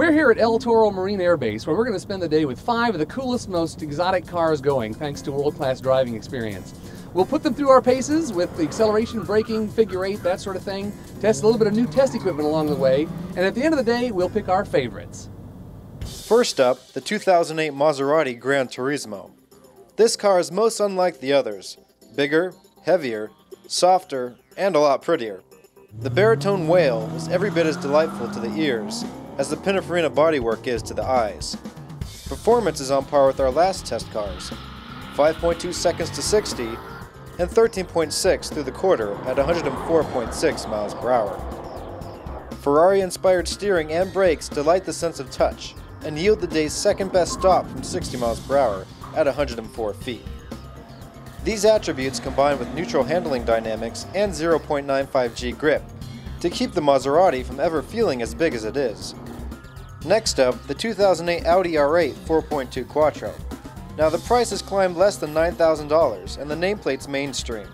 We're here at El Toro Marine Air Base, where we're going to spend the day with 5 of the coolest, most exotic cars going, thanks to world-class driving experience. We'll put them through our paces with the acceleration, braking, figure eight, that sort of thing, test a little bit of new test equipment along the way, and at the end of the day, we'll pick our favorites. First up, the 2008 Maserati Granturismo. This car is most unlike the others. Bigger, heavier, softer, and a lot prettier. The baritone wail is every bit as delightful to the ears as the Pininfarina bodywork is to the eyes. Performance is on par with our last test cars, 5.2 seconds to 60 and 13.6 through the quarter at 104.6 miles per hour. Ferrari-inspired steering and brakes delight the sense of touch and yield the day's second best stop from 60 miles per hour at 104 feet. These attributes combine with neutral handling dynamics and 0.95G grip to keep the Maserati from ever feeling as big as it is. Next up, the 2008 Audi R8 4.2 Quattro. Now the price has climbed less than $9,000 and the nameplate's mainstream,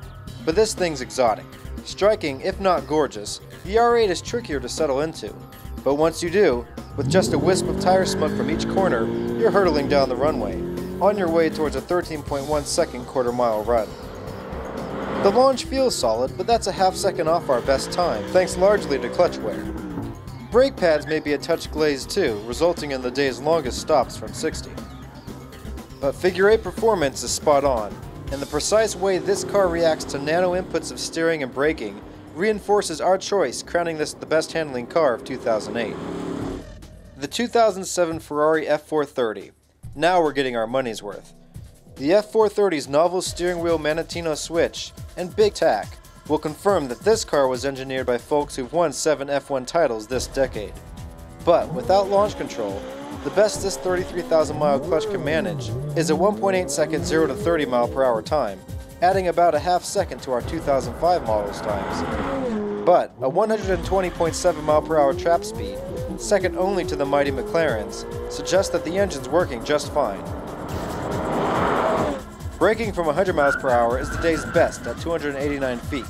but this thing's exotic. Striking, if not gorgeous, the R8 is trickier to settle into, but once you do, with just a wisp of tire smoke from each corner, you're hurtling down the runway, on your way towards a 13.1 second quarter-mile run. The launch feels solid, but that's a half second off our best time, thanks largely to clutch wear. Brake pads may be a touch glazed too, resulting in the day's longest stops from 60. But figure 8 performance is spot on, and the precise way this car reacts to nano inputs of steering and braking reinforces our choice, crowning this the best handling car of 2008. The 2007 Ferrari F430. Now we're getting our money's worth. The F430's novel steering wheel Manatino switch and big tack will confirm that this car was engineered by folks who've won 7 F1 titles this decade. But without launch control, the best this 33,000 mile clutch can manage is a 1.8 second 0 to 30 mile per hour time, adding about a half second to our 2005 model's times. But a 120.7 mile per hour trap speed, second only to the mighty McLaren's, suggests that the engine's working just fine. Braking from 100 miles per hour is the day's best at 289 feet.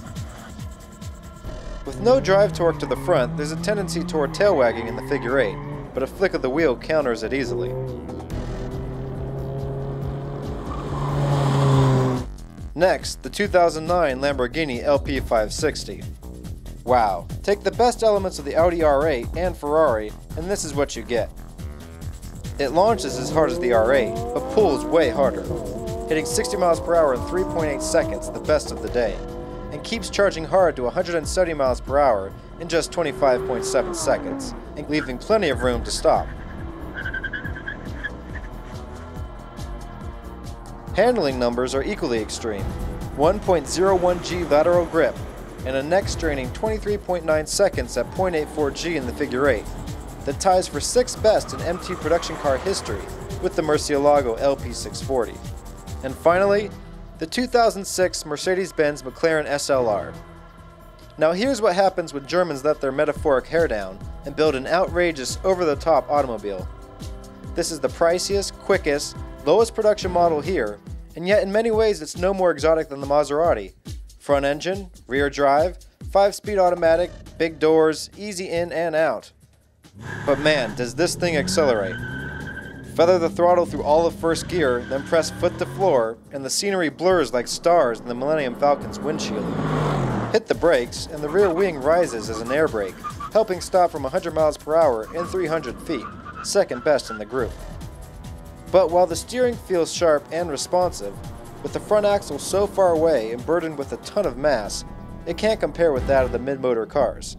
With no drive torque to the front, there's a tendency toward tail wagging in the figure 8, but a flick of the wheel counters it easily. Next, the 2009 Lamborghini LP560. Wow, take the best elements of the Audi R8 and Ferrari, and this is what you get. It launches as hard as the R8, but pulls way harder, hitting 60 miles per hour in 3.8 seconds, the best of the day, and keeps charging hard to 170 miles per hour in just 25.7 seconds, and leaving plenty of room to stop. Handling numbers are equally extreme, 1.01G lateral grip, and a neck-straining 23.9 seconds at 0.84G in the figure 8, that ties for 6th best in MT production car history with the Murcielago LP640. And finally, the 2006 Mercedes-Benz McLaren SLR. Now here's what happens when Germans let their metaphoric hair down and build an outrageous, over-the-top automobile. This is the priciest, quickest, lowest production model here, and yet in many ways it's no more exotic than the Maserati. Front engine, rear drive, 5-speed automatic, big doors, easy in and out. But man, does this thing accelerate. Feather the throttle through all of first gear, then press foot to floor, and the scenery blurs like stars in the Millennium Falcon's windshield. Hit the brakes, and the rear wing rises as an air brake, helping stop from 100 miles per hour in 300 feet, second best in the group. But while the steering feels sharp and responsive, with the front axle so far away and burdened with a ton of mass, it can't compare with that of the mid-motor cars.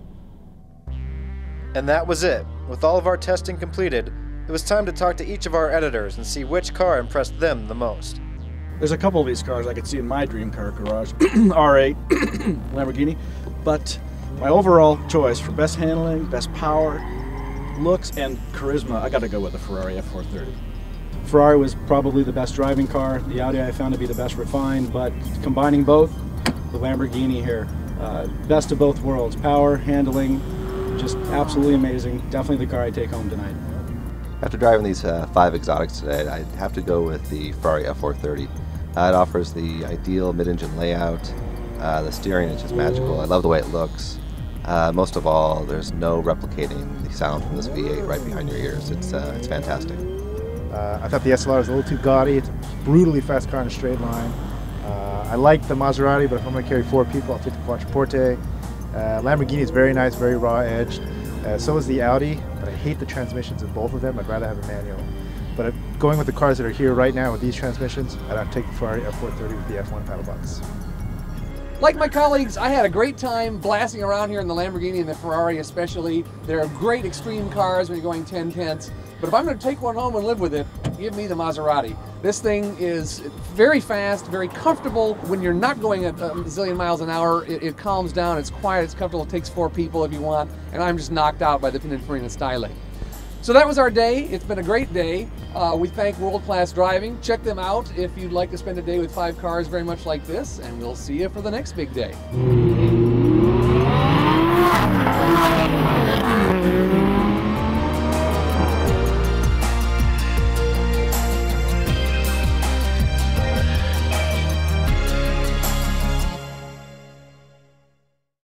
And that was it. With all of our testing completed, it was time to talk to each of our editors and see which car impressed them the most. There's a couple of these cars I could see in my dream car garage, R8, Lamborghini, but my overall choice for best handling, best power, looks, and charisma, I gotta go with the Ferrari F430. Ferrari was probably the best driving car. The Audi I found to be the best refined, but combining both, the Lamborghini here, best of both worlds. Power, handling, just absolutely amazing. Definitely the car I take home tonight. After driving these 5 exotics today, I'd have to go with the Ferrari F430. It offers the ideal mid-engine layout. The steering is just magical. I love the way it looks. Most of all, there's no replicating the sound from this V8 right behind your ears. It's fantastic. I thought the SLR was a little too gaudy. It's a brutally fast car in a straight line. I like the Maserati, but if I'm going to carry 4 people, I'll take the Quattroporte. Lamborghini is very nice, very raw edged. So is the Audi, but I hate the transmissions in both of them. I'd rather have a manual. But going with the cars that are here right now with these transmissions, I'd have to take the Ferrari F430 with the F1 paddle box. Like my colleagues, I had a great time blasting around here in the Lamborghini and the Ferrari especially. They're great extreme cars when you're going 10/10s. But if I'm going to take one home and live with it, give me the Maserati. This thing is very fast, very comfortable. When you're not going at a zillion miles an hour, it calms down, it's quiet, it's comfortable, it takes 4 people if you want, and I'm just knocked out by the Pininfarina styling. So that was our day. It's been a great day. We thank World Class Driving. Check them out if you'd like to spend a day with 5 cars very much like this, and we'll see you for the next big day.